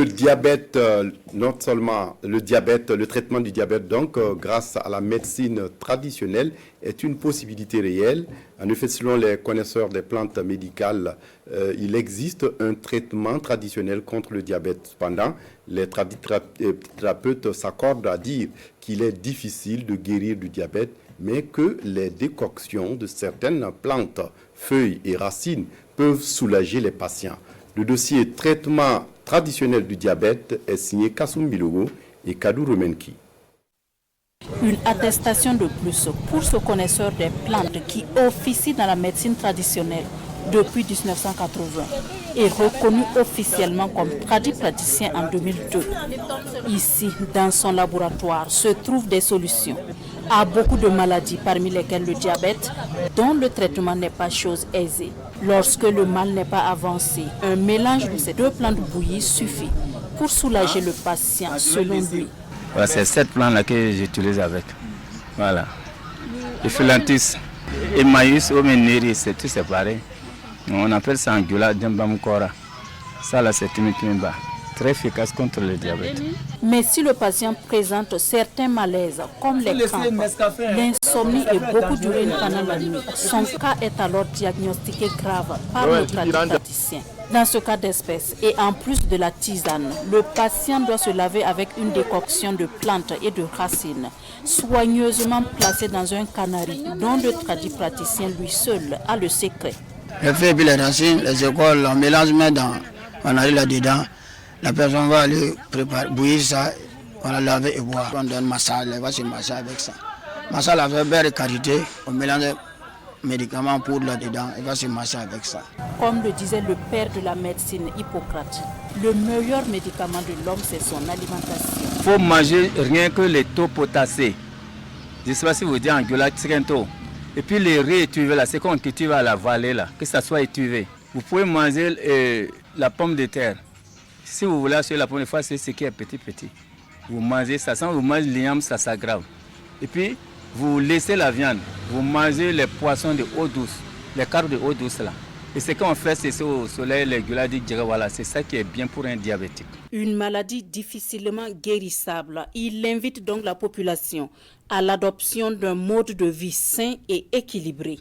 Le diabète, non seulement le diabète, le traitement du diabète, donc, grâce à la médecine traditionnelle, est une possibilité réelle. En effet, selon les connaisseurs des plantes médicales, il existe un traitement traditionnel contre le diabète. Cependant, les thérapeutes s'accordent à dire qu'il est difficile de guérir du diabète, mais que les décoctions de certaines plantes, feuilles et racines peuvent soulager les patients. Le dossier traitement traditionnel du diabète est signé Kassoum Bilogo et Kadou Romenki. Une attestation de plus pour ce connaisseur des plantes qui officie dans la médecine traditionnelle depuis 1980 et reconnu officiellement comme praticien en 2002. Ici, dans son laboratoire, se trouvent des solutions à beaucoup de maladies, parmi lesquelles le diabète, dont le traitement n'est pas chose aisée. Lorsque le mal n'est pas avancé, un mélange de ces deux plantes bouillies suffit pour soulager le patient, selon lui. Voilà, c'est cette plante-là que j'utilise avec. Voilà. Le philantis et maïs ou meniri, c'est tout séparé. On appelle ça angula djambamukora. Ça là, c'est timimba. Très efficace contre le diabète. Mais si le patient présente certains malaises, comme les crampes, l'insomnie et beaucoup d'urine pendant la nuit, son cas est alors diagnostiqué grave par le praticien. Dans ce cas d'espèce, et en plus de la tisane, le patient doit se laver avec une décoction de plantes et de racines, soigneusement placée dans un canari dont le praticien lui seul a le secret. Je fais les racines, les écoles, on mélange dedans, on arrive là-dedans. La personne va aller préparer, bouillir ça, on va laver et boire. On donne massage, elle va se masser avec ça. Massage avec beurre et karité, on mélange médicaments pour là-dedans, elle va se masser avec ça. Comme le disait le père de la médecine Hippocrate, le meilleur médicament de l'homme, c'est son alimentation. Il faut manger rien que les taux potassés. Je ne sais pas si vous dites angula trinto. Et puis les riz étuvés, là, c'est qu'on cultive à la vallée, là, que ça soit étuvé. Vous pouvez manger la pomme de terre. Si vous voulez acheter la première fois, c'est ce qui est petit. Vous mangez ça, sans vous mangez l'igname, ça s'aggrave. Et puis, vous laissez la viande, vous mangez les poissons de eau douce, les carpes de eau douce là. Et ce qu'on fait, c'est au soleil, les guladiques, voilà, c'est ça qui est bien pour un diabétique. Une maladie difficilement guérissable. Il invite donc la population à l'adoption d'un mode de vie sain et équilibré.